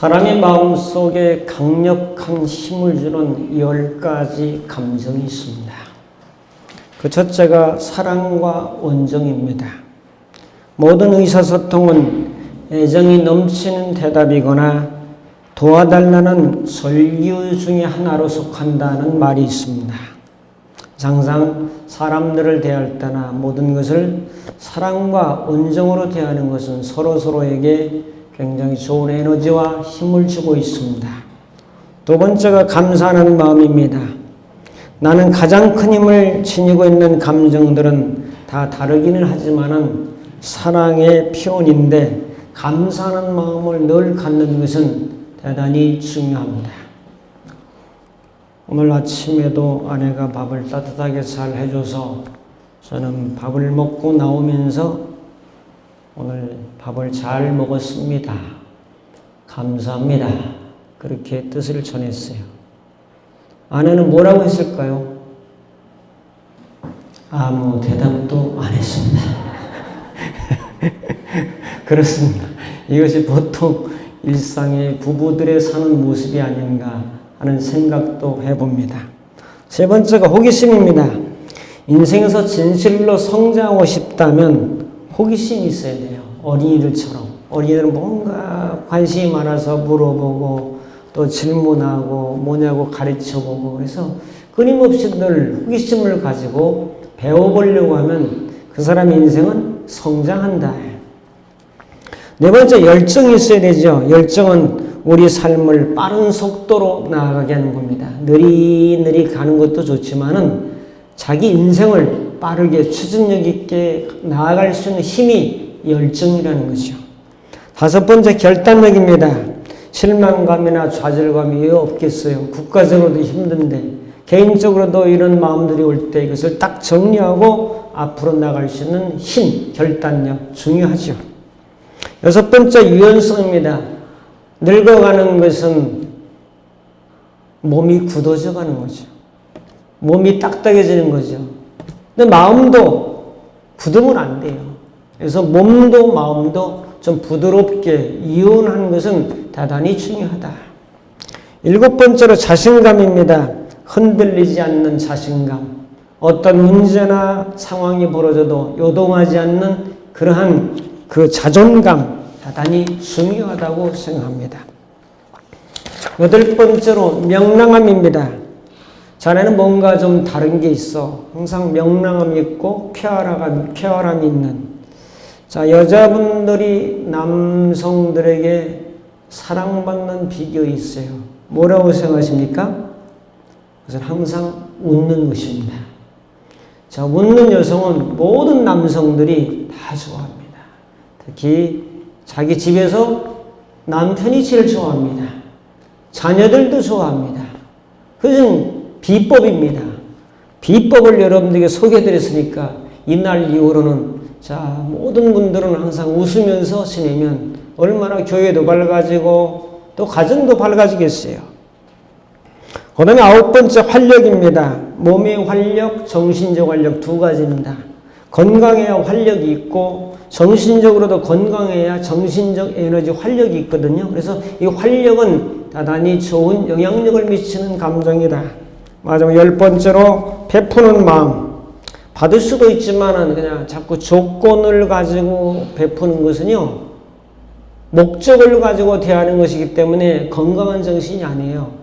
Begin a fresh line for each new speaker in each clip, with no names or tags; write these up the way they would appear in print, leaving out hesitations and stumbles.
사람의 마음속에 강력한 힘을 주는 10가지 감정이 있습니다. 그 첫째가 사랑과 온정입니다. 모든 의사소통은 애정이 넘치는 대답이거나 도와달라는 설교 중에 하나로 속한다는 말이 있습니다. 항상 사람들을 대할 때나 모든 것을 사랑과 온정으로 대하는 것은 서로서로에게 굉장히 좋은 에너지와 힘을 주고 있습니다. 두 번째가 감사하는 마음입니다. 나는 가장 큰 힘을 지니고 있는 감정들은 다 다르기는 하지만은 사랑의 표현인데 감사하는 마음을 늘 갖는 것은 대단히 중요합니다. 오늘 아침에도 아내가 밥을 따뜻하게 잘 해줘서 저는 밥을 먹고 나오면서 오늘 밥을 잘 먹었습니다. 감사합니다. 그렇게 뜻을 전했어요. 아내는 뭐라고 했을까요? 아무 대답도 안 했습니다. 그렇습니다. 이것이 보통 일상의 부부들의 사는 모습이 아닌가 하는 생각도 해봅니다. 세 번째가 호기심입니다. 인생에서 진실로 성장하고 싶다면 호기심이 있어야 돼요. 어린이들처럼. 어린이들은 뭔가 관심이 많아서 물어보고 또 질문하고 뭐냐고 가르쳐보고 그래서 끊임없이 늘 호기심을 가지고 배워보려고 하면 그 사람의 인생은 성장한다. 네 번째, 열정이 있어야 되죠. 열정은 우리 삶을 빠른 속도로 나아가게 하는 겁니다. 느리느리 가는 것도 좋지만은 자기 인생을 빠르게 추진력 있게 나아갈 수 있는 힘이 열정이라는 거죠. 다섯 번째, 결단력입니다. 실망감이나 좌절감이 왜 없겠어요? 국가적으로도 힘든데 개인적으로도 이런 마음들이 올 때 이것을 딱 정리하고 앞으로 나갈 수 있는 힘, 결단력 중요하죠. 여섯 번째, 유연성입니다. 늙어가는 것은 몸이 굳어져 가는 거죠. 몸이 딱딱해지는 거죠. 근데 마음도 굳으면 안 돼요. 그래서 몸도 마음도 좀 부드럽게 이완하는 것은 대단히 중요하다. 일곱 번째로 자신감입니다. 흔들리지 않는 자신감. 어떤 문제나 상황이 벌어져도 요동하지 않는 그러한 그 자존감 대단히 중요하다고 생각합니다. 여덟 번째로 명랑함입니다. 자네는 뭔가 좀 다른 게 있어. 항상 명랑함이 있고 쾌활함이 있는. 자, 여자분들이 남성들에게 사랑받는 비결이 있어요. 뭐라고 생각하십니까? 그것은 항상 웃는 것입니다. 자, 웃는 여성은 모든 남성들이 다 좋아합니다. 특히 자기 집에서 남편이 제일 좋아합니다. 자녀들도 좋아합니다. 그것은 비법입니다. 비법을 여러분들에게 소개해드렸으니까 이날 이후로는 자, 모든 분들은 항상 웃으면서 지내면 얼마나 교회도 밝아지고 또 가정도 밝아지겠어요. 그 다음에 아홉 번째, 활력입니다. 몸의 활력, 정신적 활력 두 가지입니다. 건강해야 활력이 있고 정신적으로도 건강해야 정신적 에너지 활력이 있거든요. 그래서 이 활력은 대단히 좋은 영향력을 미치는 감정이다. 마지막 열 번째로 베푸는 마음. 받을 수도 있지만은 그냥 자꾸 조건을 가지고 베푸는 것은요, 목적을 가지고 대하는 것이기 때문에 건강한 정신이 아니에요.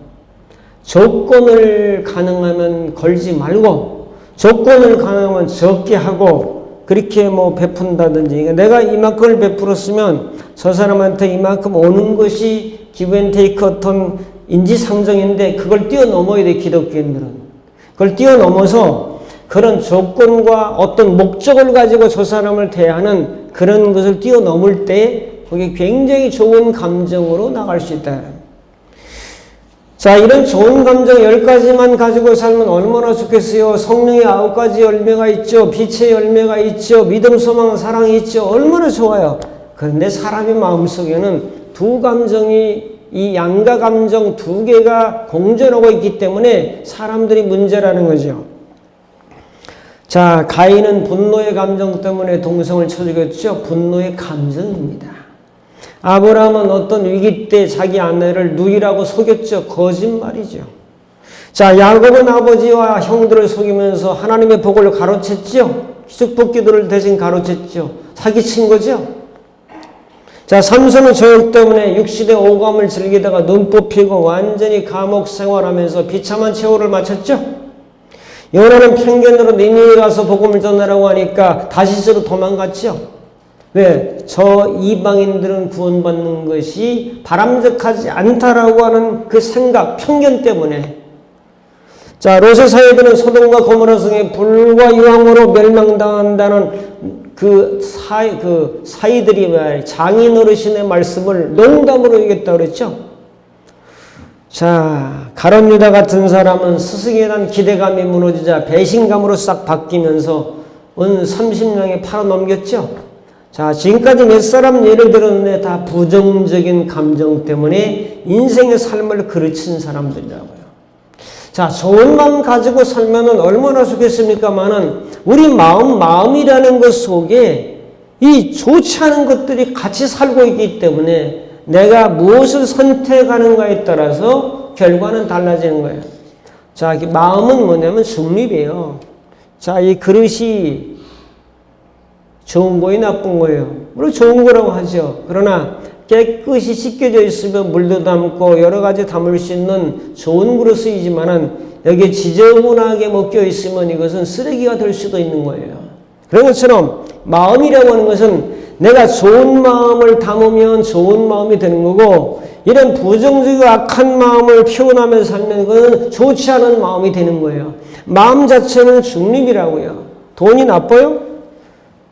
조건을 가능하면 걸지 말고 조건을 가능하면 적게 하고 그렇게 뭐 베푼다든지 내가 이만큼을 베풀었으면 저 사람한테 이만큼 오는 것이 기브앤테이크 어떤 인지상정인데 그걸 뛰어넘어야 돼. 기독교인들은 그걸 뛰어넘어서 그런 조건과 어떤 목적을 가지고 저 사람을 대하는 그런 것을 뛰어넘을 때 그게 굉장히 좋은 감정으로 나갈 수 있다. 자, 이런 좋은 감정 10가지만 가지고 살면 얼마나 좋겠어요. 성령의 9가지 열매가 있죠. 빛의 열매가 있죠. 믿음, 소망, 사랑이 있죠. 얼마나 좋아요. 그런데 사람의 마음속에는 두 감정이 이 양가 감정 두 개가 공존하고 있기 때문에 사람들이 문제라는 거죠. 자, 가인은 분노의 감정 때문에 동성을 쳐 죽였죠. 분노의 감정입니다. 아브라함은 어떤 위기 때 자기 아내를 누이라고 속였죠. 거짓말이죠. 자, 야곱은 아버지와 형들을 속이면서 하나님의 복을 가로챘죠. 축복 기도를 대신 가로챘죠. 사기친 거죠. 자, 삼손은 저욕 때문에 육신의 오감을 즐기다가 눈 뽑히고 완전히 감옥 생활하면서 비참한 최후를 마쳤죠. 요나는 편견으로 니느웨 가서 복음을 전하라고 하니까 다시스로 도망갔죠. 왜? 저 이방인들은 구원받는 것이 바람직하지 않다라고 하는 그 생각, 편견 때문에. 자, 롯의 사이들은 소돔과 고모라 성에 불과 유황으로 멸망당한다는 그 사이들이 장인 어르신의 말씀을 농담으로 얘기했다고 그랬죠. 자, 가룟 유다 같은 사람은 스승에 대한 기대감이 무너지자 배신감으로 싹 바뀌면서 은 30년에 팔아넘겼죠. 자, 지금까지 몇 사람 예를 들었는데 다 부정적인 감정 때문에 인생의 삶을 그르친 사람들이라고요. 자, 좋은 마음 가지고 살면은 얼마나 좋겠습니까만은 우리 마음이라는 것 속에 이 좋지 않은 것들이 같이 살고 있기 때문에 내가 무엇을 선택하는가에 따라서 결과는 달라지는 거예요. 자, 마음은 뭐냐면 중립이에요. 자, 이 그릇이 좋은 거예요, 나쁜 거예요? 물론 좋은 거라고 하죠. 그러나 깨끗이 씻겨져 있으면 물도 담고 여러 가지 담을 수 있는 좋은 그릇이지만은 여기에 지저분하게 먹겨 있으면 이것은 쓰레기가 될 수도 있는 거예요. 그런 것처럼 마음이라고 하는 것은 내가 좋은 마음을 담으면 좋은 마음이 되는 거고 이런 부정적이고 악한 마음을 표현하면서 살면 그건 좋지 않은 마음이 되는 거예요. 마음 자체는 중립이라고요. 돈이 나빠요?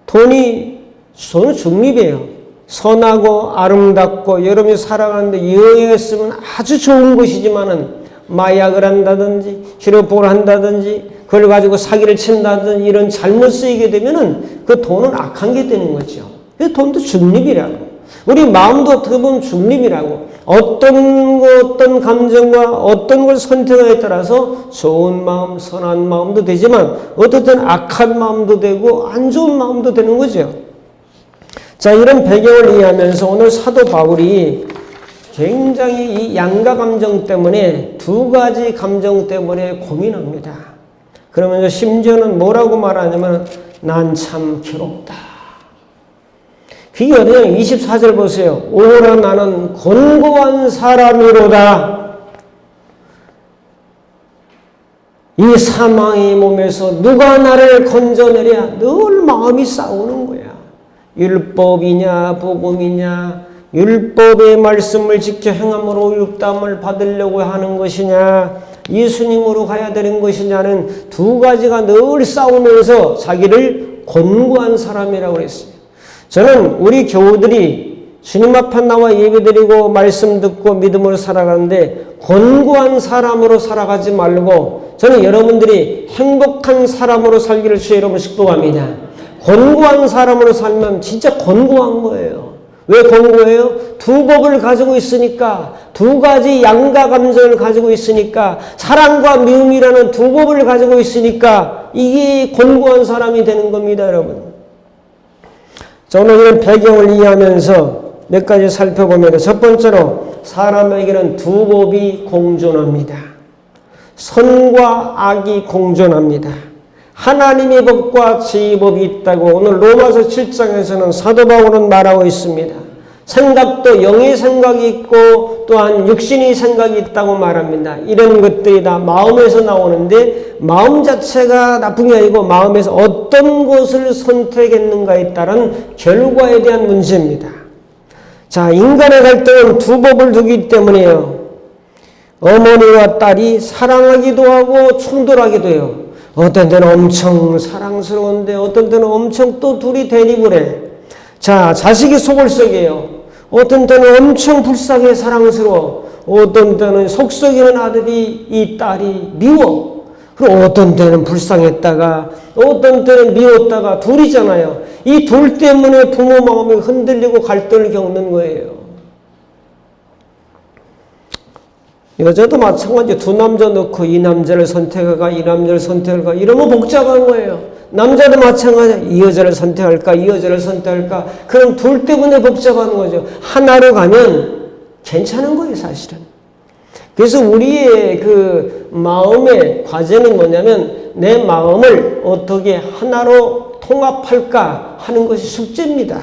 돈은 중립이에요. 선하고 아름답고 여러분이 살아가는데 이용했으면 아주 좋은 것이지만은 마약을 한다든지 휴대폰을 한다든지 그걸 가지고 사기를 친다든지 이런 잘못 쓰이게 되면은 그 돈은 악한 게 되는 거죠. 그 돈도 중립이라고. 우리 마음도 어떻게 보면 중립이라고. 어떤 감정과 어떤 걸 선택하에 따라서 좋은 마음, 선한 마음도 되지만 어떻든 악한 마음도 되고 안 좋은 마음도 되는 거죠. 자, 이런 배경을 이해하면서 오늘 사도 바울이 굉장히 이 양가 감정 때문에 두 가지 감정 때문에 고민합니다. 그러면서 심지어는 뭐라고 말하냐면 난 참 괴롭다. 그게 어디냐? 24절 보세요. 오라 나는 곤고한 사람이로다. 이 사망의 몸에서 누가 나를 건져내랴? 늘 마음이 싸우는 거야. 율법이냐 복음이냐, 율법의 말씀을 지켜 행함으로 율담을 받으려고 하는 것이냐, 예수님으로 가야 되는 것이냐는 두 가지가 늘 싸우면서 자기를 곤고한 사람이라고 했어요. 저는 우리 교우들이 주님 앞에 나와 예배드리고 말씀 듣고 믿음으로 살아가는데 곤고한 사람으로 살아가지 말고 저는 여러분들이 행복한 사람으로 살기를 주의 이름으로 축복합니다. 곤고한 사람으로 살면 진짜 곤고한 거예요. 왜 곤고해요? 두 법을 가지고 있으니까, 두 가지 양가 감정을 가지고 있으니까, 사랑과 미움이라는 두 법을 가지고 있으니까 이게 곤고한 사람이 되는 겁니다, 여러분. 저는 이런 배경을 이해하면서 몇 가지 살펴보면 첫 번째로 사람에게는 두 법이 공존합니다. 선과 악이 공존합니다. 하나님의 법과 죄의 법이 있다고 오늘 로마서 7장에서는 사도 바울은 말하고 있습니다. 생각도 영의 생각이 있고 또한 육신의 생각이 있다고 말합니다. 이런 것들이 다 마음에서 나오는데 마음 자체가 나쁜 게 아니고 마음에서 어떤 것을 선택했는가에 따른 결과에 대한 문제입니다. 자, 인간의 갈등은 두 법을 두기 때문이에요. 어머니와 딸이 사랑하기도 하고 충돌하기도 해요. 어떤 때는 엄청 사랑스러운데 어떤 때는 엄청 또 둘이 대립을 해. 자, 자식이 속을 썩여요. 어떤 때는 엄청 불쌍해 사랑스러워. 어떤 때는 속 썩이는 아들이 이 딸이 미워. 그리고 어떤 때는 불쌍했다가 어떤 때는 미웠다가 둘이잖아요. 이 둘 때문에 부모 마음이 흔들리고 갈등을 겪는 거예요. 여자도 마찬가지. 두 남자 놓고 이 남자를 선택할까 이 남자를 선택할까 이러면 복잡한 거예요. 남자도 마찬가지야. 이 여자를 선택할까? 이 여자를 선택할까? 그럼 둘 때문에 복잡한 거죠. 하나로 가면 괜찮은 거예요, 사실은. 그래서 우리의 그 마음의 과제는 뭐냐면 내 마음을 어떻게 하나로 통합할까 하는 것이 숙제입니다.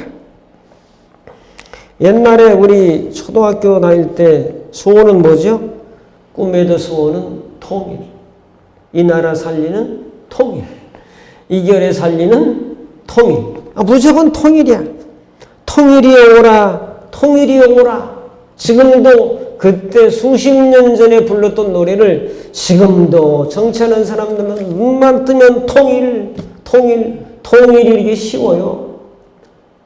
옛날에 우리 초등학교 다닐 때 소원은 뭐죠? 꿈에도 소원은 통일. 이 나라 살리는 통일. 이 결에 살리는 통일. 무조건 통일이야. 통일이 오라. 통일이 오라. 지금도 그때 수십 년 전에 불렀던 노래를 지금도 정치하는 사람들은 눈만 뜨면 통일, 통일, 통일이 이렇게 쉬워요.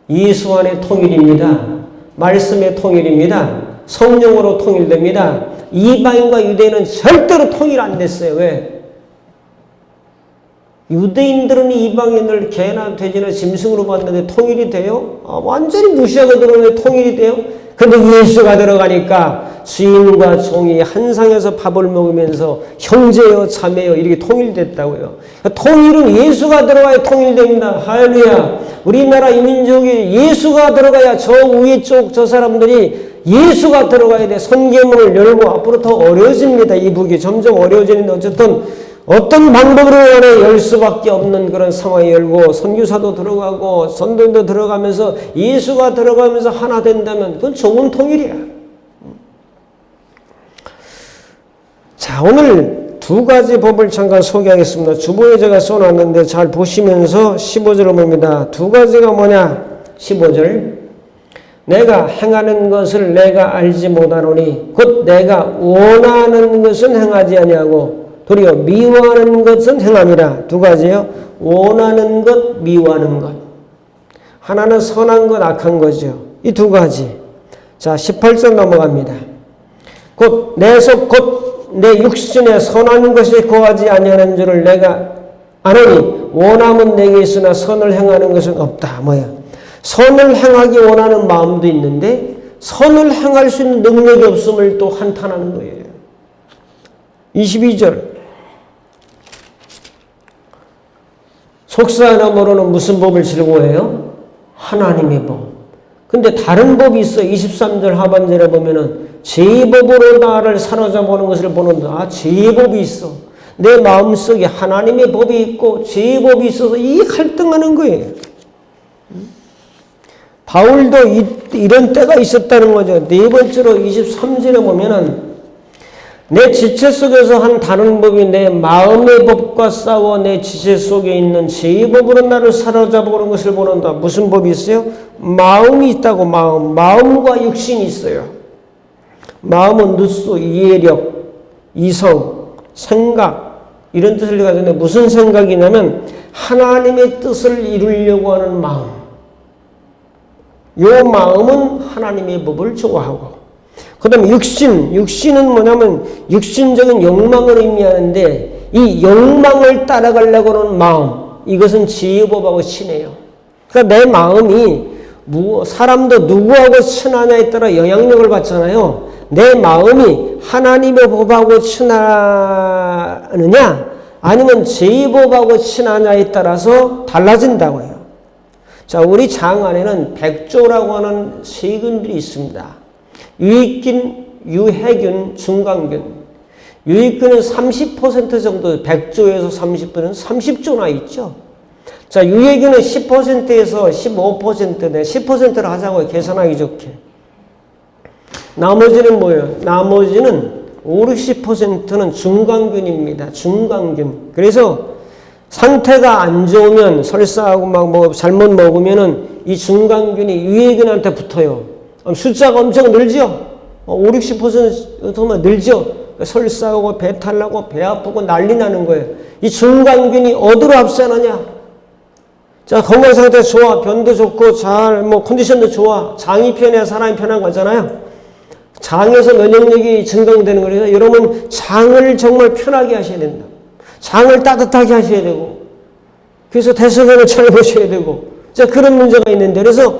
예수 안의 통일입니다. 말씀의 통일입니다. 성령으로 통일됩니다. 이방인과 유대인은 절대로 통일 안 됐어요. 왜? 유대인들은 이방인을 개나 돼지나 짐승으로 봤는데 통일이 돼요? 완전히 무시하고 들어오는데 통일이 돼요? 근데 예수가 들어가니까 주인과 종이 한 상에서 밥을 먹으면서 형제요 자매요 이렇게 통일됐다고요. 통일은 예수가 들어가야 통일됩니다. 할렐루야. 우리나라 이민족이 예수가 들어가야 저 위에 쪽 저 사람들이 예수가 들어가야 돼. 선계문을 열고 앞으로 더 어려워집니다. 이북이 점점 어려워지는데 어쨌든 어떤 방법으로 간에 열 수밖에 없는 그런 상황이 열고 선교사도 들어가고 선도도 들어가면서 예수가 들어가면서 하나 된다면 그건 좋은 통일이야. 자, 오늘 두 가지 법을 잠깐 소개하겠습니다. 주보에 제가 써놨는데 잘 보시면서 15절을 봅니다. 두 가지가 뭐냐? 15절. 내가 행하는 것을 내가 알지 못하노니 곧 내가 원하는 것은 행하지 아니하고 도리어 미워하는 것은 행함이라. 두 가지요. 원하는 것, 미워하는 것. 하나는 선한 것, 악한 거죠. 이 두 가지. 자, 18절 넘어갑니다. 곧 내 속 곧 내 육신에 선한 것이 거하지 아니하는 줄을 내가 아노니 원함은 내게 있으나 선을 행하는 것은 없다. 뭐야? 선을 행하기 원하는 마음도 있는데 선을 행할 수 있는 능력이 없음을 또 한탄하는 거예요. 22절. 속사나 모르는 무슨 법을 즐거워해요? 하나님의 법. 근데 다른 법이 있어. 23절 하반절에 보면은 제법으로 나를 사로잡아보는 것을 보는다. 제법이 있어. 내 마음속에 하나님의 법이 있고 제법이 있어서 이 갈등하는 거예요. 바울도 이런 때가 있었다는 거죠. 네 번째로 23절에 보면은 내 지체 속에서 한 다른 법이 내 마음의 법과 싸워 내 지체 속에 있는 제법으로 나를 사로잡아보는 것을 보는다. 무슨 법이 있어요? 마음이 있다고. 마음과 육신이 있어요. 마음은 누수, 이해력, 이성, 생각 이런 뜻을 가지고 무슨 생각이냐면 하나님의 뜻을 이루려고 하는 마음. 이 마음은 하나님의 법을 좋아하고 그 다음에 육신은 뭐냐면 육신적인 욕망을 의미하는데 이 욕망을 따라가려고 하는 마음 이것은 지혜법하고 친해요. 그러니까 내 마음이 사람도 누구하고 친하냐에 따라 영향력을 받잖아요. 내 마음이 하나님의 법하고 친하느냐 아니면 지혜법하고 친하냐에 따라서 달라진다고요. 자, 우리 장 안에는 백조라고 하는 세균들이 있습니다. 유익균, 유해균, 중간균. 유익균은 30% 정도, 100조에서 30%는 30조나 있죠. 자, 유해균은 10%에서 15%네. 10%를 하자고요. 계산하기 좋게. 나머지는 뭐예요? 나머지는 50~60%는 중간균입니다. 중간균. 그래서 상태가 안 좋으면 설사하고 막 잘못 먹으면은 이 중간균이 유해균한테 붙어요. 숫자가 엄청 늘죠? 50~60% 늘죠? 설사하고 배탈 나고 배 아프고 난리 나는 거예요. 이 중간균이 어디로 합산하냐? 자, 건강 상태 좋아. 변도 좋고 잘 컨디션도 좋아. 장이 편해야 사람이 편한 거잖아요. 장에서 면역력이 증강되는 거예요. 여러분 장을 정말 편하게 하셔야 된다. 장을 따뜻하게 하셔야 되고 그래서 대소변을 잘 보셔야 되고 자, 그런 문제가 있는데 그래서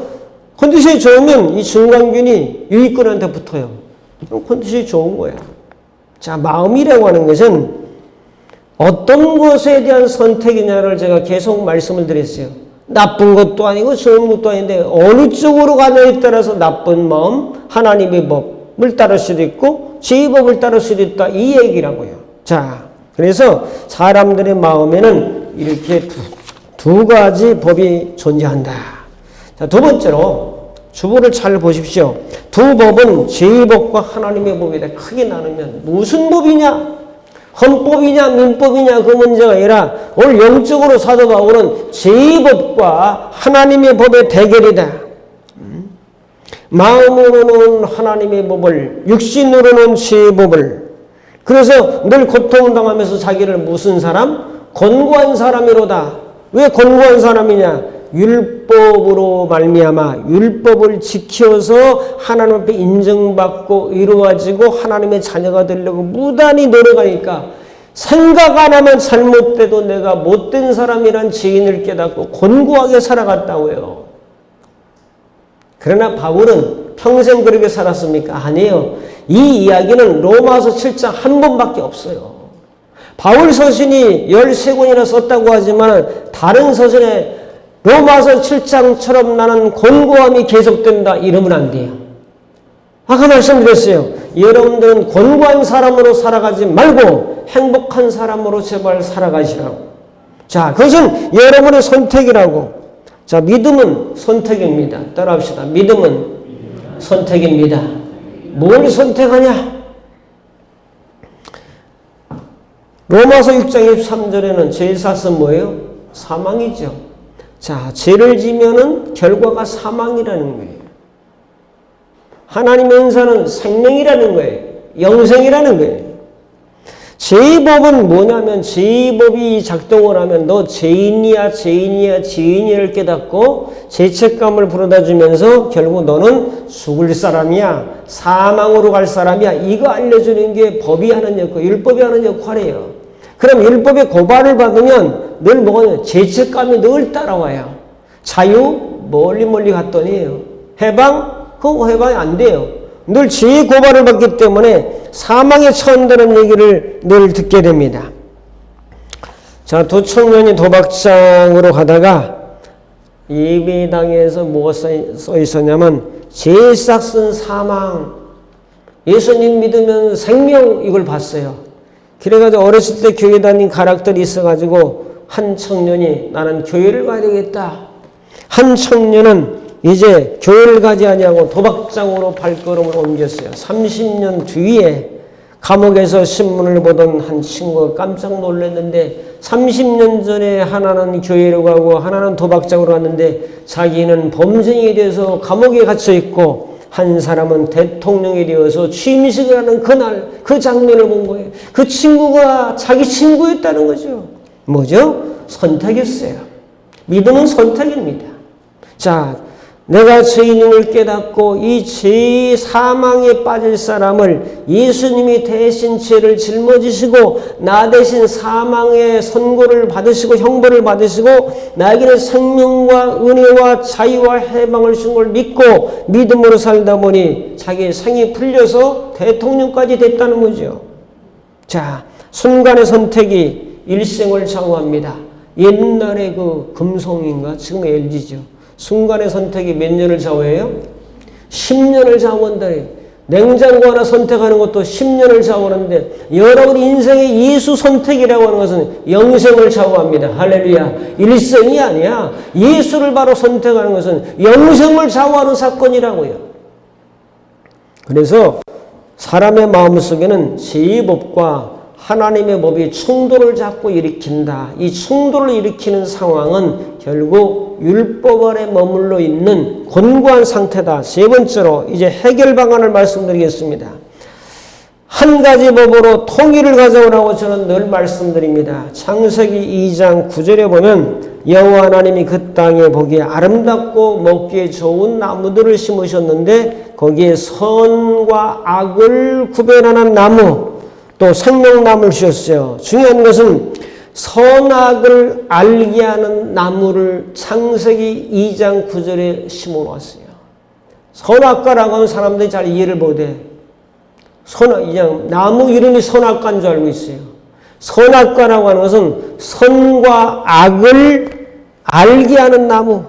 컨디션이 좋으면 이 중간균이 유익균한테 붙어요. 그럼 컨디션이 좋은 거야. 자, 마음이라고 하는 것은 어떤 것에 대한 선택이냐를 제가 계속 말씀을 드렸어요. 나쁜 것도 아니고 좋은 것도 아닌데 어느 쪽으로 가냐에 따라서 나쁜 마음, 하나님의 법을 따를 수도 있고 제 법을 따를 수도 있다, 이 얘기라고요. 자, 그래서 사람들의 마음에는 이렇게 두 가지 법이 존재한다. 자, 두 번째로 주보를 잘 보십시오. 두 법은 제 법과 하나님의 법이다. 크게 나누면 무슨 법이냐? 헌법이냐 민법이냐 그 문제가 아니라 오늘 영적으로 사도 바울은 제 법과 하나님의 법의 대결이다. 마음으로는 하나님의 법을, 육신으로는 제 법을. 그래서 늘 고통당하면서 자기를 무슨 사람? 권고한 사람이로다. 왜 권고한 사람이냐? 율법으로 말미암아 율법을 지켜서 하나님 앞에 인정받고 이루어지고 하나님의 자녀가 되려고 무단히 노력하니까 생각 안 하면 잘못돼도 내가 못된 사람이란 죄인을 깨닫고 권고하게 살아갔다고요. 그러나 바울은 평생 그렇게 살았습니까? 아니에요. 이 이야기는 로마서 7장 한 번밖에 없어요. 바울 서신이 13권이나 썼다고 하지만 다른 서신에 로마서 7장처럼 나는 권고함이 계속된다 이러면 안 돼요. 아까 말씀드렸어요. 여러분들은 권고한 사람으로 살아가지 말고 행복한 사람으로 제발 살아가시라고. 자, 그것은 여러분의 선택이라고. 자, 믿음은 선택입니다. 따라합시다. 믿음은 선택입니다. 뭘 선택하냐? 로마서 6장 23절에는 죄의 삭은 뭐예요? 사망이죠. 자, 죄를 지면은 결과가 사망이라는 거예요. 하나님의 은사는 생명이라는 거예요. 영생이라는 거예요. 죄법은 뭐냐면 죄법이 작동을 하면 너 죄인이야 죄인이를 깨닫고 죄책감을 불어다 주면서 결국 너는 죽을 사람이야, 사망으로 갈 사람이야, 이거 알려주는 게 법이 하는 역할, 율법이 하는 역할이에요. 그럼 율법의 고발을 받으면 늘 뭐가 죄책감이 늘 따라와요. 자유 멀리 갔더니 해방? 그거 해방이 안 돼요. 늘 죄 고발을 받기 때문에 사망에 처한다는 얘기를 늘 듣게 됩니다. 자, 두 청년이 도박장으로 가다가 예배당에서 뭐가 써 있었냐면 죄 싹슨 사망, 예수님 믿으면 생명, 이걸 봤어요. 그래가지고 어렸을 때 교회 다닌 가락들이 있어가지고 한 청년이 나는 교회를 가야 되겠다. 한 청년은 이제 교회를 가지 아니하고 도박장으로 발걸음을 옮겼어요. 30년 뒤에 감옥에서 신문을 보던 한 친구가 깜짝 놀랐는데 30년 전에 하나는 교회로 가고 하나는 도박장으로 갔는데 자기는 범죄인이 돼서 감옥에 갇혀 있고 한 사람은 대통령이 되어서 취임식을 하는 그날 그 장면을 본 거예요. 그 친구가 자기 친구였다는 거죠. 뭐죠? 선택이었어요. 믿음은 선택입니다. 자, 내가 죄인임을 깨닫고 이 죄의 사망에 빠질 사람을 예수님이 대신 죄를 짊어지시고 나 대신 사망의 선고를 받으시고 형벌을 받으시고 나에게는 생명과 은혜와 자유와 해방을 주신 걸 믿고 믿음으로 살다 보니 자기의 생이 풀려서 대통령까지 됐다는 거죠. 자, 순간의 선택이 일생을 좌우합니다. 옛날에 그 금송인가 지금 LG죠. 순간의 선택이 몇 년을 좌우해요? 10년을 좌우한다. 냉장고 하나 선택하는 것도 10년을 좌우하는데 여러분 인생의 예수 선택이라고 하는 것은 영생을 좌우합니다. 할렐루야. 일생이 아니야. 예수를 바로 선택하는 것은 영생을 좌우하는 사건이라고요. 그래서 사람의 마음속에는 제2법과 하나님의 법이 충돌을 자꾸 일으킨다. 이 충돌을 일으키는 상황은 결국 율법 아래 머물러 있는 곤고한 상태다. 세 번째로 이제 해결 방안을 말씀드리겠습니다. 한 가지 법으로 통일을 가져오라고 저는 늘 말씀드립니다. 창세기 2장 9절에 보면 여호와 하나님이 그 땅에 보기에 아름답고 먹기에 좋은 나무들을 심으셨는데 거기에 선과 악을 구별하는 나무 또 생명나무를 주셨어요. 중요한 것은 선악을 알게 하는 나무를 창세기 2장 9절에 심어놨어요. 선악과라고 하면 사람들이 잘 이해를 못해. 그냥 나무 이름이 선악과인 줄 알고 있어요. 선악과라고 하는 것은 선과 악을 알게 하는 나무,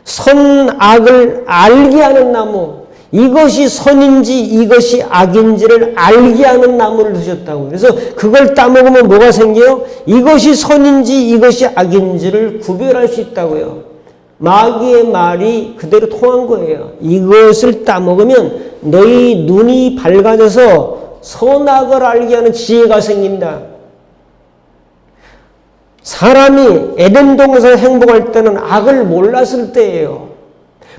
선악을 알게 하는 나무, 이것이 선인지 이것이 악인지를 알게 하는 나무를 두셨다고. 그래서 그걸 따먹으면 뭐가 생겨요? 이것이 선인지 이것이 악인지를 구별할 수 있다고요. 마귀의 말이 그대로 통한 거예요. 이것을 따먹으면 너희 눈이 밝아져서 선악을 알게 하는 지혜가 생긴다. 사람이 에덴 동산에 행복할 때는 악을 몰랐을 때예요.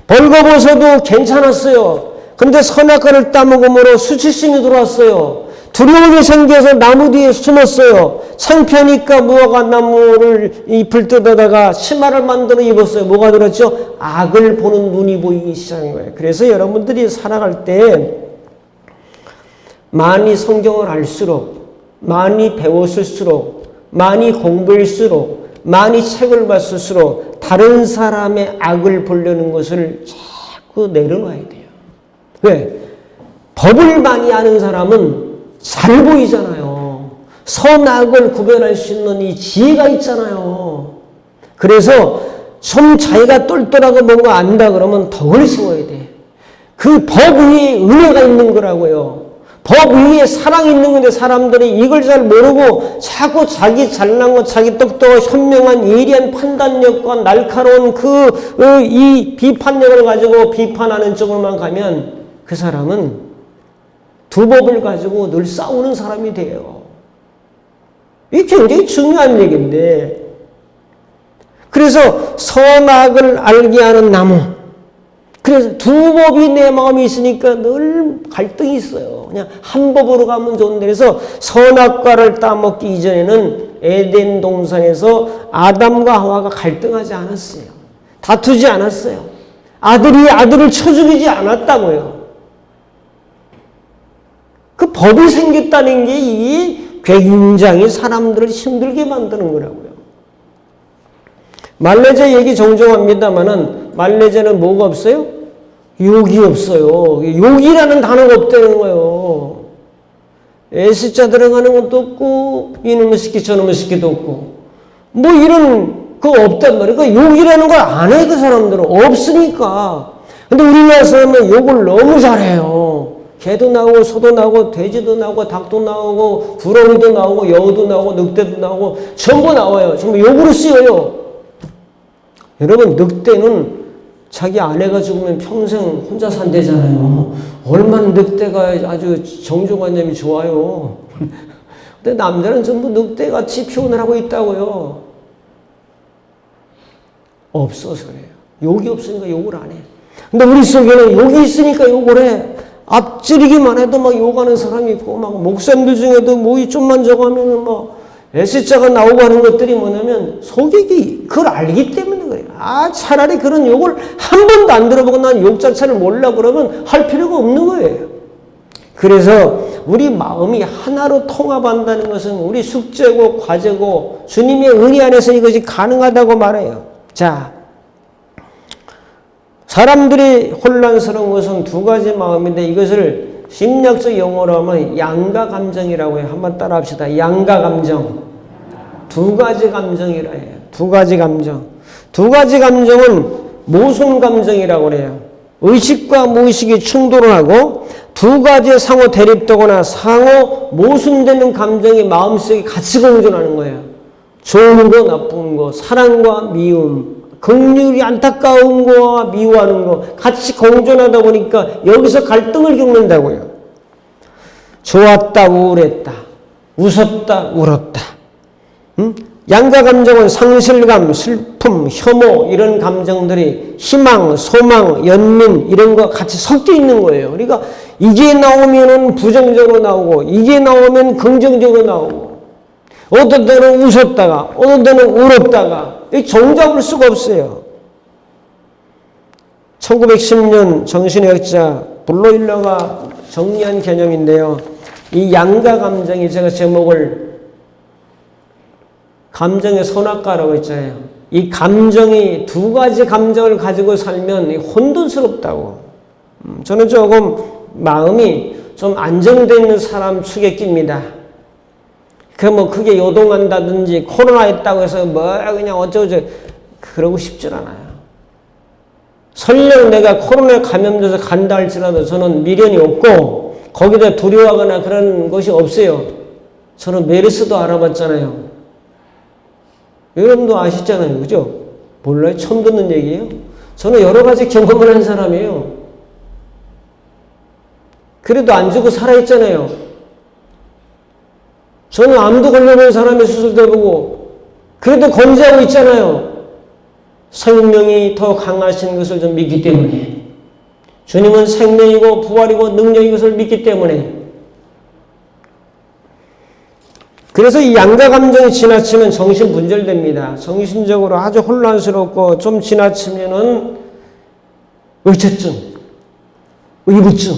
벌거벗어도 괜찮았어요. 근데 선악과를 따먹음으로 수치심이 들어왔어요. 두려움이 생겨서 나무 뒤에 숨었어요. 창피하니까 무화과 나무를 잎을 뜯어다가 치마를 만들어 입었어요. 뭐가 들었죠? 악을 보는 눈이 보이기 시작한 거예요. 그래서 여러분들이 살아갈 때 많이 성경을 알수록, 많이 배웠을수록, 많이 공부할수록, 많이 책을 봤을수록 다른 사람의 악을 보려는 것을 자꾸 내려놔야 돼요. 왜? 법을 많이 아는 사람은 잘 보이잖아요. 선악을 구별할 수 있는 이 지혜가 있잖아요. 그래서 좀 자기가 똘똘하고 뭔가 안다 그러면 덕을 세워야 돼. 그 법 위에 은혜가 있는 거라고요. 법 위에 사랑이 있는 건데 사람들이 이걸 잘 모르고 자꾸 자기 잘난 것, 자기 똑똑하고 현명한 예리한 판단력과 날카로운 이 비판력을 가지고 비판하는 쪽으로만 가면 그 사람은 두 법을 가지고 늘 싸우는 사람이 돼요. 이게 굉장히 중요한 얘기인데, 그래서 선악을 알게 하는 나무, 그래서 두 법이 내 마음에 있으니까 늘 갈등이 있어요. 그냥 한 법으로 가면 좋은데, 그래서 선악과를 따먹기 이전에는 에덴 동산에서 아담과 하와가 갈등하지 않았어요. 다투지 않았어요. 아들이 아들을 쳐 죽이지 않았다고요. 그 법이 생겼다는 게 이게 굉장히 사람들을 힘들게 만드는 거라고요. 말레이시아 얘기 종종 합니다만은 말레이시아는 뭐가 없어요? 욕이 없어요. 욕이라는 단어가 없다는 거예요. S자 들어가는 것도 없고 이놈의 새끼 저놈의 새끼도 없고 뭐 이런 거 없단 말이에요. 그러니까 욕이라는 걸 안 해, 그 사람들은. 없으니까. 근데 우리나라 사람은 욕을 너무 잘해요. 개도 나오고 소도 나오고 돼지도 나오고 닭도 나오고 구렁이도 나오고 여우도 나오고 늑대도 나오고 전부 나와요. 전부 욕으로 쓰여요. 여러분, 늑대는 자기 아내가 죽으면 평생 혼자 산대잖아요. 얼마나 늑대가 아주 정조관념이 좋아요. 근데 남자는 전부 늑대같이 표현을 하고 있다고요. 없어서 그래요. 욕이 없으니까 욕을 안 해. 근데 우리 속에는 욕이 있으니까 욕을 해. 앞지르기만 해도 막 욕하는 사람이 있고, 막 목사님들 중에도 뭐 좀만 저거 하면은 막 S자가 나오고 하는 것들이 뭐냐면 속이기, 그걸 알기 때문에 그래요. 차라리 그런 욕을 한 번도 안 들어보고 난 욕 자체를 몰라 그러면 할 필요가 없는 거예요. 그래서 우리 마음이 하나로 통합한다는 것은 우리 숙제고 과제고 주님의 은혜 안에서 이것이 가능하다고 말해요. 자, 사람들이 혼란스러운 것은 두 가지 마음인데 이것을 심리학적 용어로 하면 양가 감정이라고 해요. 한번 따라 합시다. 양가 감정. 두 가지 감정이라 해요. 두 가지 감정. 두 가지 감정은 모순 감정이라고 해요. 의식과 무의식이 충돌을 하고 두 가지 상호 대립되거나 상호 모순되는 감정이 마음속에 같이 공존하는 거예요. 좋은 거, 나쁜 거, 사랑과 미움, 긍휼이 안타까운 거와 미워하는 거 같이 공존하다 보니까 여기서 갈등을 겪는다고요. 좋았다, 우울했다, 웃었다, 울었다. 양가 감정은 상실감, 슬픔, 혐오 이런 감정들이 희망, 소망, 연민 이런 거 같이 섞여 있는 거예요. 그러니까 이게 나오면은 부정적으로 나오고 이게 나오면 긍정적으로 나오고 어떤 때는 웃었다가 어떤 때는 울었다가 종잡을 수가 없어요. 1910년 정신의학자 블로일러가 정리한 개념인데요. 이 양가 감정이 제가 제목을 감정의 선악과라고 했잖아요. 이 감정이 두 가지 감정을 가지고 살면 혼돈스럽다고. 저는 조금 마음이 좀 안정되어 있는 사람 축에 낍니다. 뭐 크게 요동한다든지 코로나 있다고 해서 뭐 그냥 어쩌고저쩌고 그러고 싶질 않아요. 설령 내가 코로나에 감염돼서 간다 할지라도 저는 미련이 없고 거기다 두려워하거나 그런 것이 없어요. 저는 메르스도 알아봤잖아요. 여러분도 아시잖아요. 그죠? 몰라요? 처음 듣는 얘기예요. 저는 여러 가지 경험을 한 사람이에요. 그래도 안 죽고 살아있잖아요. 저는 암도 걸려본 사람의 수술도 해보고 그래도 건재하고 있잖아요. 생명이 더 강하신 것을 좀 믿기 때문에 주님은 생명이고 부활이고 능력인 것을 믿기 때문에 그래서 이 양가 감정이 지나치면 정신 분절됩니다. 정신적으로 아주 혼란스럽고 좀 지나치면은 의처증, 의부증.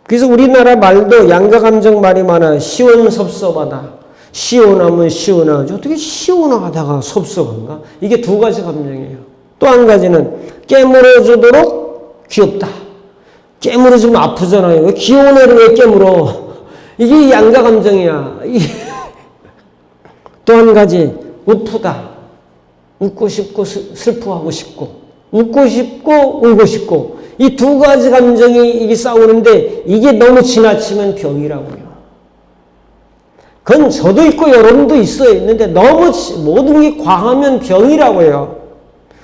그래서 우리나라 말도 양가 감정 말이 많아요. 시원섭섭하다. 시원하면 시원하죠. 어떻게 시원하다가 섭섭한가? 이게 두 가지 감정이에요. 또 한 가지는 깨물어주도록 귀엽다. 깨물어주면 아프잖아요. 귀여운 애를 왜 깨물어? 이게 양가 감정이야. 또 한 가지 우프다. 웃고 싶고 슬퍼하고 싶고 웃고 싶고 울고 싶고 이 두 가지 감정이 이게 싸우는데 이게 너무 지나치면 병이라고요. 그건 저도 있고 여러분도 있는데 너무 모든 게 과하면 병이라고요.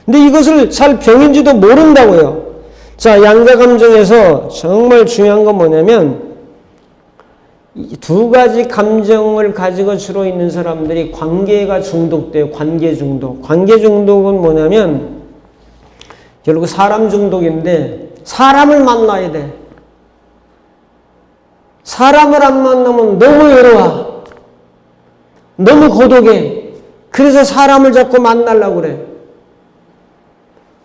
근데 이것을 잘 병인지도 모른다고요. 자, 양가 감정에서 정말 중요한 건 뭐냐면 이 두 가지 감정을 가지고 주로 있는 사람들이 관계가 중독돼요. 관계 중독. 관계 중독은 뭐냐면 결국 사람 중독인데 사람을 만나야 돼. 사람을 안 만나면 너무 외로워. 너무 고독해. 그래서 사람을 자꾸 만나려고 그래.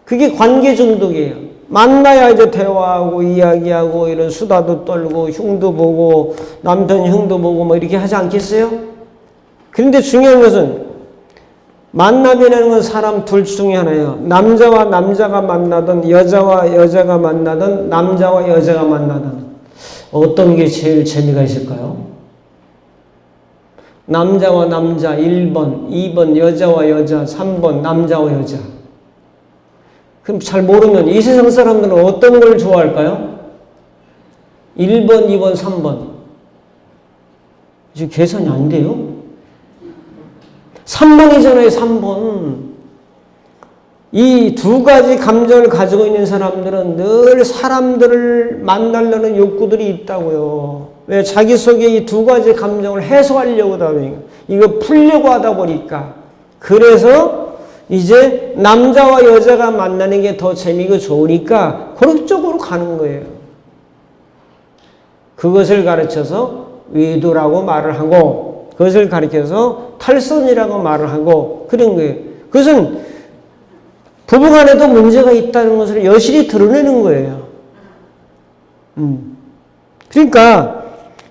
그게 관계 중독이에요. 만나야 이제 대화하고 이야기하고 이런 수다도 떨고 흉도 보고 남편 흉도 보고 뭐 이렇게 하지 않겠어요? 그런데 중요한 것은 만남이라는 건 사람 둘 중에 하나예요. 남자와 남자가 만나든 여자와 여자가 만나든 남자와 여자가 만나든 어떤 게 제일 재미가 있을까요? 남자와 남자 1번, 2번 여자와 여자, 3번 남자와 여자. 그럼 잘 모르면 이 세상 사람들은 어떤 걸 좋아할까요? 1번, 2번, 3번. 지금 계산이 안 돼요? 3번이잖아요, 3번. 이 두 가지 감정을 가지고 있는 사람들은 늘 사람들을 만나려는 욕구들이 있다고요. 왜? 자기 속에 이 두 가지 감정을 해소하려고 하다 보니까, 이거 풀려고 하다 보니까. 그래서 이제 남자와 여자가 만나는 게 더 재미가 좋으니까 그런 쪽으로 가는 거예요. 그것을 가르쳐서 외도라고 말을 하고 그것을 가르쳐서 탈선이라고 말을 하고 그런 거예요. 그것은 부부간에도 문제가 있다는 것을 여실히 드러내는 거예요. 그러니까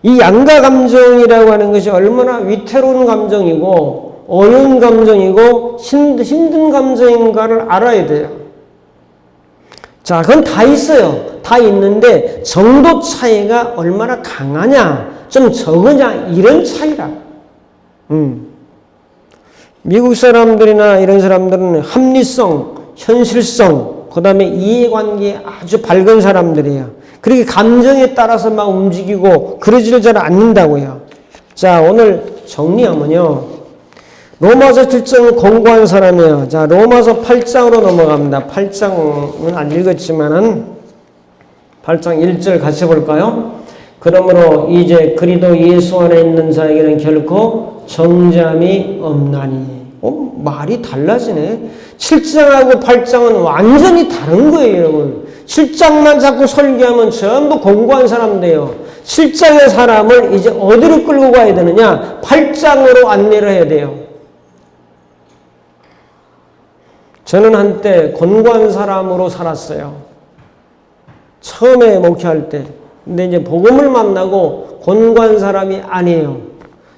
이 양가 감정이라고 하는 것이 얼마나 위태로운 감정이고 어려운 감정이고 힘든 감정인가를 알아야 돼요. 자, 그건 다 있어요. 다 있는데 정도 차이가 얼마나 강하냐, 좀 적으냐 이런 차이라. 미국 사람들이나 이런 사람들은 합리성, 현실성, 그 다음에 이해관계에 아주 밝은 사람들이에요. 그렇게 감정에 따라서 막 움직이고 그러지를 잘 않는다고요. 자, 오늘 정리하면요. 로마서 7장은 공부한 사람이에요. 자, 로마서 8장으로 넘어갑니다. 8장은 안 읽었지만은 8장 1절 같이 볼까요? 그러므로 이제 그리스도 예수 안에 있는 자에게는 결코 정죄함이 없나니. 말이 달라지네. 7장하고 8장은 완전히 다른 거예요, 여러분. 7장만 자꾸 설교하면 전부 공부한 사람 돼요. 7장의 사람을 이제 어디로 끌고 가야 되느냐? 8장으로 안내를 해야 돼요. 저는 한때 곤고한 사람으로 살았어요. 처음에 목회할 때. 근데 이제 복음을 만나고 곤고한 사람이 아니에요.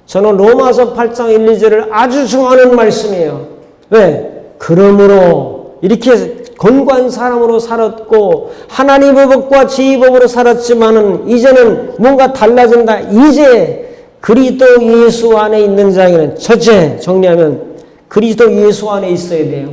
저는 로마서 8장 1, 2절을 아주 좋아하는 말씀이에요. 왜? 그러므로 이렇게 건고한 사람으로 살았고 하나님의 법과 지혜의 법으로 살았지만은 이제는 뭔가 달라진다. 이제 그리스도 예수 안에 있는 자에게는 첫째 정리하면 그리스도 예수 안에 있어야 돼요.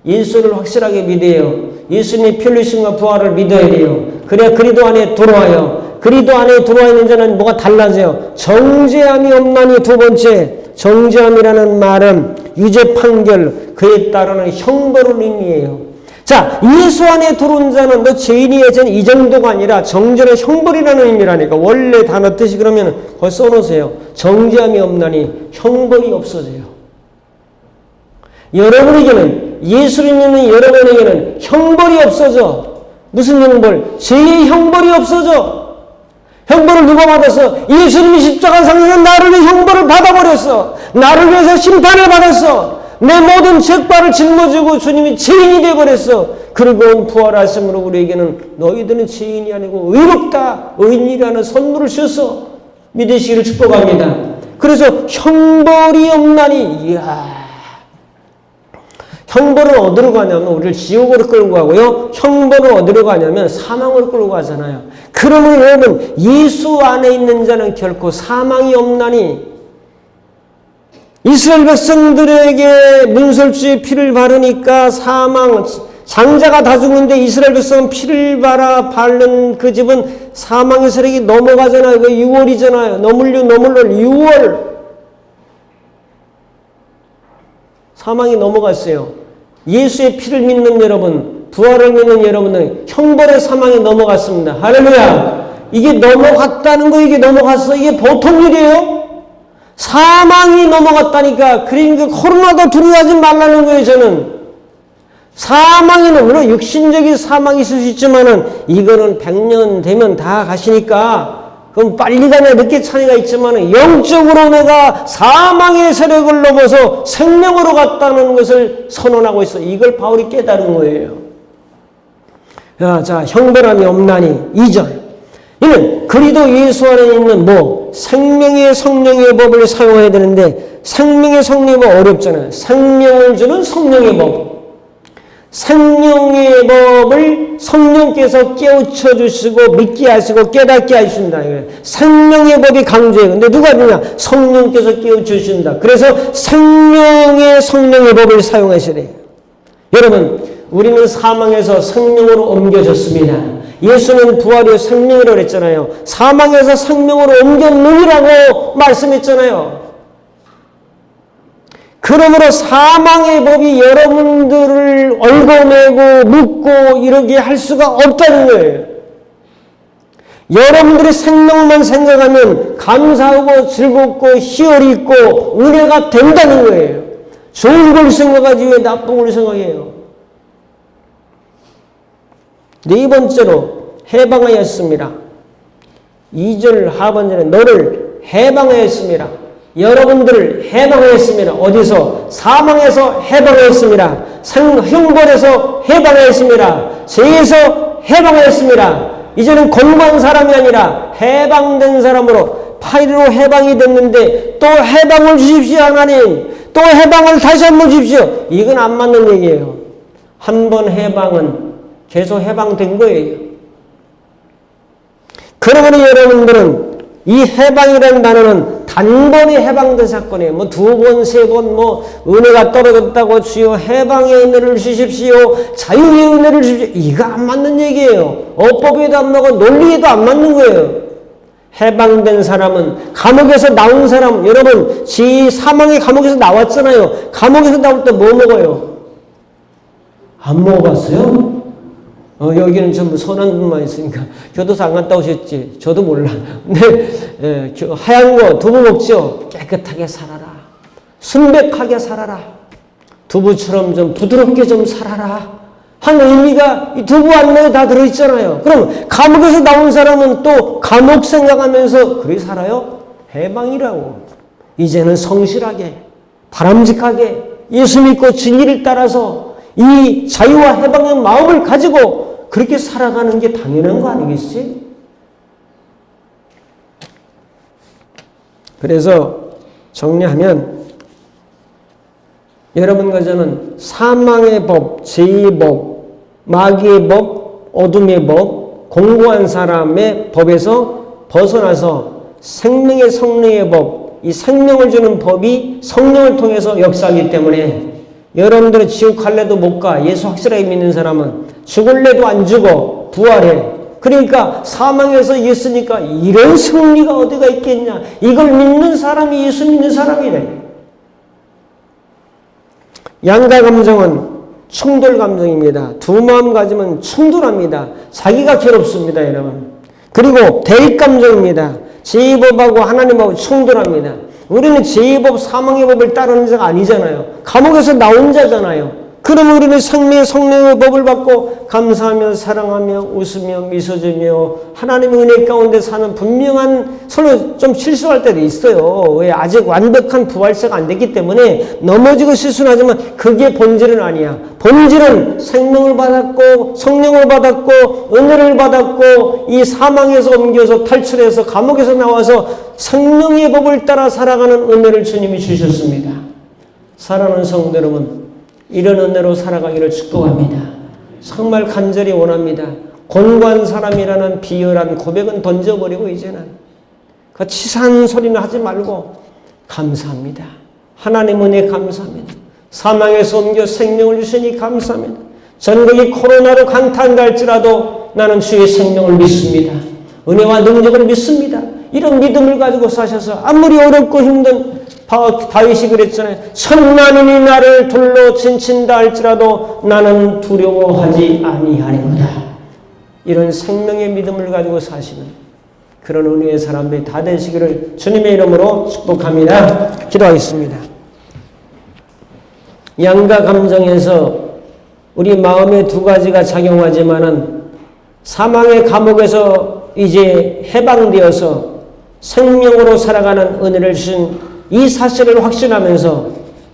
예수를 확실하게 믿어요. 예수님의 피 흘리심과 부활을 믿어야 돼요. 그래야 그리스도 안에 들어와요. 그리스도 안에 들어와 있는 자는 뭐가 달라져요. 정죄함이 없나니. 두 번째, 정죄함이라는 말은 유죄 판결, 그에 따르는 형벌을 의미해요. 자, 예수 안에 들어온 자는 너 죄인이야, 쟤는 이 정도가 아니라 정죄는 형벌이라는 의미라니까. 원래 단어 뜻이 그러면 거기 써놓으세요. 정죄함이 없나니 형벌이 없어져요. 여러분에게는, 예수를 믿는 여러분에게는 형벌이 없어져. 무슨 형벌? 죄의 형벌이 없어져. 형벌을 누가 받았어? 예수님이 십자가상에서 나를 위해 형벌을 받아버렸어. 나를 위해서 심판을 받았어. 내 모든 죄과를 짊어지고 주님이 죄인이 되어버렸어. 그리고 부활하심으로 우리에게는 너희들은 죄인이 아니고 의롭다, 의인이라는 선물을 주셔서 믿으시기를 축복합니다. 그래서 형벌이 없나니. 이야, 형벌을 어디로 가냐면 우리를 지옥으로 끌고 가고요. 형벌을 어디로 가냐면 사망으로 끌고 가잖아요. 그러면 여러분, 예수 안에 있는 자는 결코 사망이 없나니. 이스라엘 백성들에게 문설주의 피를 바르니까 사망, 장자가 다 죽는데 이스라엘 백성은 피를 바른 그 집은 사망의 세력이 넘어가잖아요. 그 6월이잖아요. 너물로 6월. 사망이 넘어갔어요. 예수의 피를 믿는 여러분, 부활을 믿는 여러분은 형벌의 사망이 넘어갔습니다. 할렐루야! 이게 넘어갔다는 거, 이게 넘어갔어. 이게 보통 일이에요? 사망이 넘어갔다니까. 그러니까 코로나도 두려워하지 말라는 거예요, 저는. 사망에는 물론 육신적인 사망이 있을 수 있지만은 이거는 100년 되면 다 가시니까 그럼 빨리 가냐 늦게 차이가 있지만 영적으로 내가 사망의 세력을 넘어서 생명으로 갔다는 것을 선언하고 있어. 이걸 바울이 깨달은 거예요. 자, 형벌함이 없나니. 2절. 이는 그리스도 예수 안에 있는 생명의 성령의 법을 사용해야 되는데 생명의 성령의 법 어렵잖아요. 생명을 주는 성령의 법. 생명의 법을 성령께서 깨우쳐 주시고 믿게 하시고 깨닫게 하신다. 생명의 법이 강조해요. 근데 누가 하느냐? 성령께서 깨우쳐 주신다. 그래서 생명의 성령의 법을 사용하셔야 돼요. 여러분, 우리는 사망에서 생명으로 옮겨졌습니다. 예수는 부활이 생명이라고 그랬잖아요. 사망에서 생명으로 옮겼느니라고 말씀했잖아요. 그러므로 사망의 법이 여러분들을 얽어내고 묶고 이러게 할 수가 없다는 거예요. 여러분들이 생명만 생각하면 감사하고 즐겁고 희열이 있고 은혜가 된다는 거예요. 좋은 걸 생각하지 왜 나쁜 걸 생각해요. 네 번째로 해방하였습니다. 2절 하반절에 너를 해방하였습니다. 여러분들을 해방하였습니다. 어디서? 사망에서 해방하였습니다. 형벌에서 해방하였습니다. 죄에서 해방하였습니다. 이제는 건고한 사람이 아니라 해방된 사람으로 파리로 해방이 됐는데 또 해방을 주십시오 하나님. 또 해방을 다시 한번 주십시오. 이건 안 맞는 얘기예요. 한 번 해방은 계속 해방된 거예요. 그러므로 여러분들은 이 해방이라는 단어는 단번에 해방된 사건이에요. 두 번, 세 번, 은혜가 떨어졌다고 주여 해방의 은혜를 주십시오. 자유의 은혜를 주십시오. 이거 안 맞는 얘기예요. 어법에도 안 맞고 논리에도 안 맞는 거예요. 해방된 사람은, 감옥에서 나온 사람, 여러분, 사망의 감옥에서 나왔잖아요. 감옥에서 나올 때 뭐 먹어요? 안 먹어봤어요? 여기는 전부 선한 분만 있으니까 교도소 안 갔다 오셨지. 저도 몰라. 근데 하얀 거 두부 먹죠. 깨끗하게 살아라. 순백하게 살아라. 두부처럼 좀 부드럽게 좀 살아라. 한 의미가 이 두부 안내에 다 들어있잖아요. 그럼 감옥에서 나온 사람은 또 감옥 생각하면서 그렇게 살아요? 해방이라고. 이제는 성실하게 바람직하게 예수 믿고 진리를 따라서 이 자유와 해방의 마음을 가지고 그렇게 살아가는 게 당연한 거 아니겠지? 그래서 정리하면 여러분과 저는 사망의 법, 죄의 법, 마귀의 법, 어둠의 법, 공고한 사람의 법에서 벗어나서 생명의 성령의 법, 이 생명을 주는 법이 성령을 통해서 역사하기 때문에 여러분들은 지옥 갈래도 못 가. 예수 확실하게 믿는 사람은 죽을래도 안 죽어. 부활해. 그러니까 사망에서 있으니까 이런 승리가 어디가 있겠냐. 이걸 믿는 사람이 예수 믿는 사람이래. 양가 감정은 충돌 감정입니다. 두 마음 가지면 충돌합니다. 자기가 괴롭습니다, 여러분. 그리고 대립 감정입니다. 제2법하고 하나님하고 충돌합니다. 우리는 제2법, 사망의 법을 따르는 자가 아니잖아요. 감옥에서 나온 자잖아요. 그러면 우리는 생명의 성령의 법을 받고 감사하며 사랑하며 웃으며 미소지며 하나님의 은혜 가운데 사는 분명한, 서로 좀 실수할 때도 있어요. 왜? 아직 완벽한 부활세가 안 됐기 때문에 넘어지고 실수는 하지만 그게 본질은 아니야. 본질은 생명을 받았고 성령을 받았고 은혜를 받았고 이 사망에서 옮겨서 탈출해서 감옥에서 나와서 생명의 법을 따라 살아가는 은혜를 주님이 주셨습니다. 사랑하는 성도 여러분, 이런 은혜로 살아가기를 축복합니다. 정말 간절히 원합니다. 곤고한 사람이라는 비열한 고백은 던져버리고 이제는 그 치사한 소리는 하지 말고 감사합니다. 하나님 은혜 감사합니다. 사망에서 옮겨 생명을 주시니 감사합니다. 전국이 코로나로 강타한달지라도 나는 주의 생명을 믿습니다. 은혜와 능력을 믿습니다. 이런 믿음을 가지고 사셔서 아무리 어렵고 힘든 다윗이 그랬잖아요. 천만인이 나를 둘러 친친다 할지라도 나는 두려워하지 아니하리로다. 이런 생명의 믿음을 가지고 사시는 그런 은혜의 사람들이 다 되시기를 주님의 이름으로 축복합니다. 기도하겠습니다. 양가 감정에서 우리 마음에 두 가지가 작용하지만은 사망의 감옥에서 이제 해방되어서 생명으로 살아가는 은혜를 주신 이 사실을 확신하면서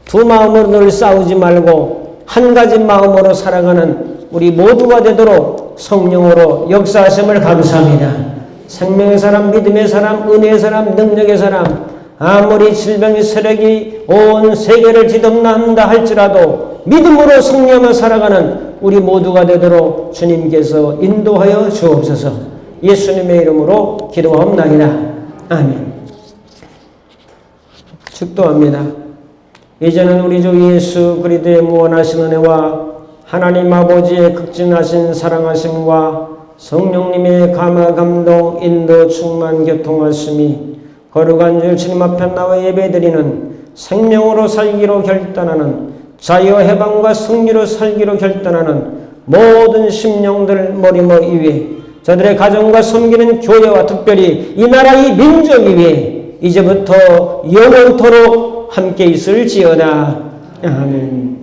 두 마음으로 늘 싸우지 말고 한 가지 마음으로 살아가는 우리 모두가 되도록 성령으로 역사하심을 감사합니다. 생명의 사람, 믿음의 사람, 은혜의 사람, 능력의 사람, 아무리 질병의 세력이 온 세계를 뒤덮는다 할지라도 믿음으로 승리하며 살아가는 우리 모두가 되도록 주님께서 인도하여 주옵소서. 예수님의 이름으로 기도하옵나이다. 아멘. 축도합니다. 이제는 우리 주 예수 그리스도의 무한하신 은혜와 하나님 아버지의 극진하신 사랑하심과 성령님의 감화 감동 인도 충만 교통하심이 거룩한 주 주님 앞에 나와 예배드리는 생명으로 살기로 결단하는 자유 해방과 승리로 살기로 결단하는 모든 심령들 머리머 위에 저들의 가정과 섬기는 교회와 특별히 이 나라 이 민족 위에 이제부터 영원토록 함께 있을지어다. 아멘.